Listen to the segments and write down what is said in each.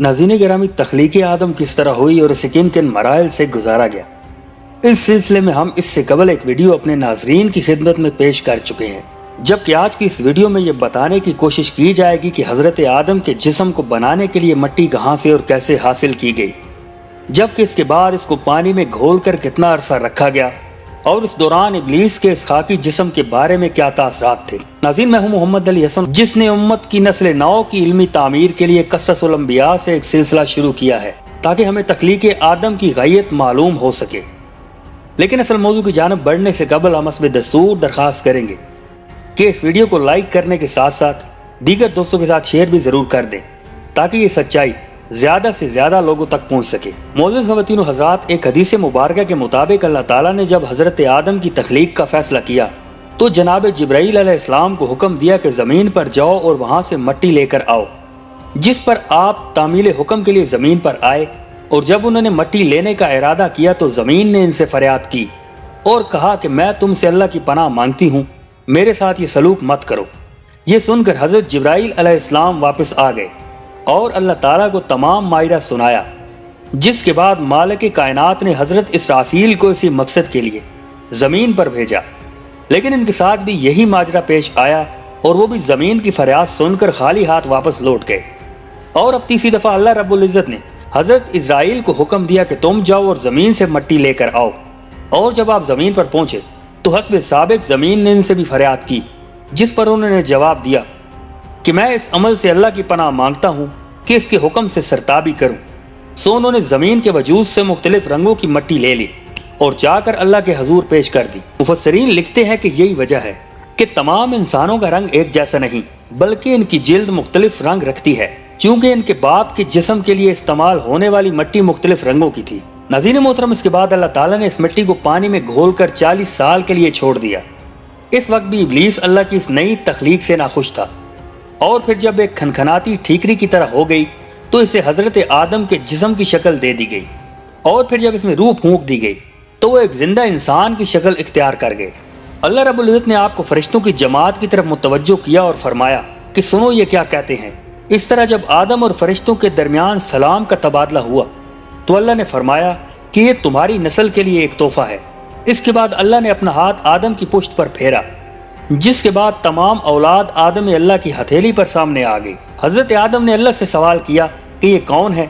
ناظرین گرامی، تخلیق آدم کس طرح ہوئی اور اسے کن کن مراحل سے گزارا گیا، اس سلسلے میں ہم اس سے قبل ایک ویڈیو اپنے ناظرین کی خدمت میں پیش کر چکے ہیں، جبکہ آج کی اس ویڈیو میں یہ بتانے کی کوشش کی جائے گی کہ حضرت آدم کے جسم کو بنانے کے لیے مٹی کہاں سے اور کیسے حاصل کی گئی، جبکہ اس کے بعد اس کو پانی میں گھول کر کتنا عرصہ رکھا گیا اور اس دوران ابلیس کے اس خاکی جسم کے بارے میں کیا تاثرات تھے۔ ناظرین، میں ہوں محمد علی حسن، جس نے امت کی نسل نو کی علمی تعمیر کے لیے قصص الانبیاء سے ایک سلسلہ شروع کیا ہے تاکہ ہمیں تخلیق آدم کی غیت معلوم ہو سکے۔ لیکن اصل موضوع کی جانب بڑھنے سے قبل ہم حسب دستور درخواست کریں گے کہ اس ویڈیو کو لائک کرنے کے ساتھ ساتھ دیگر دوستوں کے ساتھ شیئر بھی ضرور کر دیں تاکہ یہ سچائی زیادہ سے زیادہ لوگوں تک پہنچ سکے۔ معزز خواتین و حضرات، ایک حدیث مبارکہ کے مطابق اللہ تعالیٰ نے جب حضرت آدم کی تخلیق کا فیصلہ کیا تو جناب جبرائیل علیہ السلام کو حکم دیا کہ زمین پر جاؤ اور وہاں سے مٹی لے کر آؤ، جس پر آپ تعمیل حکم کے لیے زمین پر آئے، اور جب انہوں نے مٹی لینے کا ارادہ کیا تو زمین نے ان سے فریاد کی اور کہا کہ میں تم سے اللہ کی پناہ مانگتی ہوں، میرے ساتھ یہ سلوک مت کرو۔ یہ سن کر حضرت جبرائیل علیہ السلام واپس آ گئے اور اللہ تعالیٰ کو تمام ماجرا سنایا، جس کے بعد مالک کائنات نے حضرت اسرافیل کو اسی مقصد کے لیے زمین پر بھیجا، لیکن ان کے ساتھ بھی یہی ماجرا پیش آیا اور وہ بھی زمین کی فریاد سن کر خالی ہاتھ واپس لوٹ گئے۔ اور اب تیسری دفعہ اللہ رب العزت نے حضرت اسرائیل کو حکم دیا کہ تم جاؤ اور زمین سے مٹی لے کر آؤ، اور جب آپ زمین پر پہنچے تو حسب سابق زمین نے ان سے بھی فریاد کی، جس پر انہوں نے جواب دیا کہ میں اس عمل سے اللہ کی پناہ مانگتا ہوں کہ اس کے حکم سے سرتابی کروں۔ سو انہوں نے زمین کے وجود سے مختلف رنگوں کی مٹی لے لی اور جا کر اللہ کے حضور پیش کر دی۔ مفسرین لکھتے ہیں کہ یہی وجہ ہے کہ تمام انسانوں کا رنگ ایک جیسا نہیں، بلکہ ان کی جلد مختلف رنگ رکھتی ہے، چونکہ ان کے باپ کے جسم کے لیے استعمال ہونے والی مٹی مختلف رنگوں کی تھی۔ ناظرین محترم، اس کے بعد اللہ تعالیٰ نے اس مٹی کو پانی میں گھول کر 40 سال کے لیے چھوڑ دیا۔ اس وقت بھی ابلیس اللہ کی اس نئی تخلیق سے ناخوش تھا، اور پھر جب ایک کھنکھناتی ٹھیکری کی طرح ہو گئی تو اسے حضرت آدم کے جسم کی شکل دے دی گئی، اور پھر جب اس میں روح پھونک دی گئی تو وہ ایک زندہ انسان کی شکل اختیار کر گئے۔ اللہ رب العزت نے آپ کو فرشتوں کی جماعت کی طرف متوجہ کیا اور فرمایا کہ سنو یہ کیا کہتے ہیں۔ اس طرح جب آدم اور فرشتوں کے درمیان سلام کا تبادلہ ہوا تو اللہ نے فرمایا کہ یہ تمہاری نسل کے لیے ایک تحفہ ہے۔ اس کے بعد اللہ نے اپنا ہاتھ آدم کی پشت پر پھیرا، جس کے بعد تمام اولاد آدم اللہ کی ہتھیلی پر سامنے آ گئی۔ حضرت آدم نے اللہ سے سوال کیا کہ یہ کون ہے؟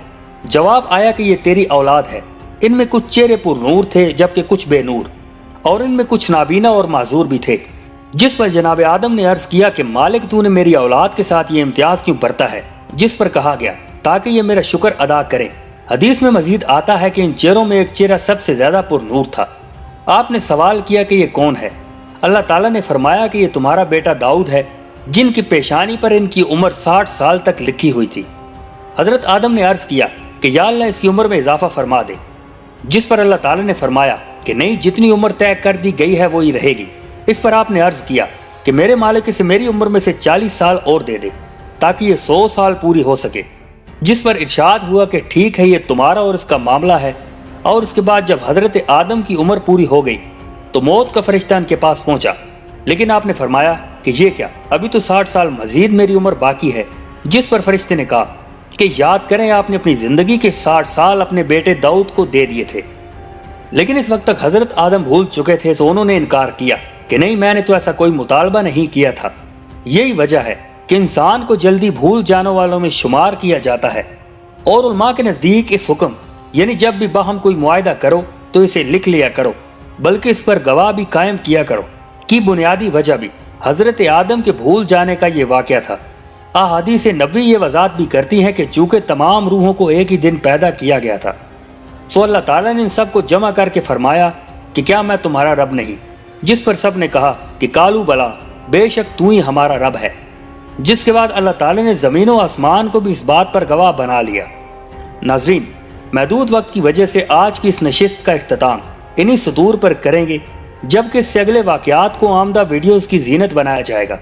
جواب آیا کہ یہ تیری اولاد ہے۔ ان میں کچھ چہرے پر نور تھے جبکہ کچھ بے نور، اور ان میں کچھ نابینا اور معذور بھی تھے، جس پر جناب آدم نے عرض کیا کہ مالک تو نے میری اولاد کے ساتھ یہ امتیاز کیوں برتا ہے؟ جس پر کہا گیا تاکہ یہ میرا شکر ادا کریں۔ حدیث میں مزید آتا ہے کہ ان چہروں میں ایک چہرہ سب سے زیادہ پر نور تھا۔ آپ نے سوال کیا کہ یہ کون ہے؟ اللہ تعالیٰ نے فرمایا کہ یہ تمہارا بیٹا داؤد ہے، جن کی پیشانی پر ان کی عمر 60 سال تک لکھی ہوئی تھی۔ حضرت آدم نے عرض کیا کہ یا اللہ اس کی عمر میں اضافہ فرما دے، جس پر اللہ تعالیٰ نے فرمایا کہ نہیں، جتنی عمر طے کر دی گئی ہے وہی رہے گی۔ اس پر آپ نے عرض کیا کہ میرے مالک اسے میری عمر میں سے 40 سال اور دے دے تاکہ یہ 100 سال پوری ہو سکے، جس پر ارشاد ہوا کہ ٹھیک ہے، یہ تمہارا اور اس کا معاملہ ہے۔ اور اس کے بعد جب حضرت آدم کی عمر پوری ہو گئی تو موت کا فرشتہ ان کے پاس پہنچا، لیکن آپ نے فرمایا کہ یہ کیا، ابھی تو 60 سال مزید میری عمر باقی ہے، جس پر فرشتے نے کہا کہ یاد کریں آپ نے اپنی زندگی کے 60 سال اپنے بیٹے داؤد کو دے دیے تھے، لیکن اس وقت تک حضرت آدم بھول چکے تھے، سو انہوں نے انکار کیا کہ نہیں، میں نے تو ایسا کوئی مطالبہ نہیں کیا تھا۔ یہی وجہ ہے کہ انسان کو جلدی بھول جانے والوں میں شمار کیا جاتا ہے، اور علماء کے نزدیک اس حکم یعنی جب بھی باہم کوئی معاہدہ کرو تو اسے لکھ لیا کرو، بلکہ اس پر گواہ بھی قائم کیا کرو، کی بنیادی وجہ بھی حضرت آدم کے بھول جانے کا یہ واقعہ تھا۔ احادیث نبوی یہ وضاحت بھی کرتی ہیں کہ چونکہ تمام روحوں کو ایک ہی دن پیدا کیا گیا تھا، سو اللہ تعالیٰ نے ان سب کو جمع کر کے فرمایا کہ کیا میں تمہارا رب نہیں؟ جس پر سب نے کہا کہ کالو بلا، بے شک تو ہی ہمارا رب ہے۔ جس کے بعد اللہ تعالیٰ نے زمین و آسمان کو بھی اس بات پر گواہ بنا لیا۔ ناظرین، محدود وقت کی وجہ سے آج کی اس نشست کا اختتام انہی سطور پر کریں گے، جبکہ اس سے اگلے واقعات کو آمدہ ویڈیوز کی زینت بنایا جائے گا۔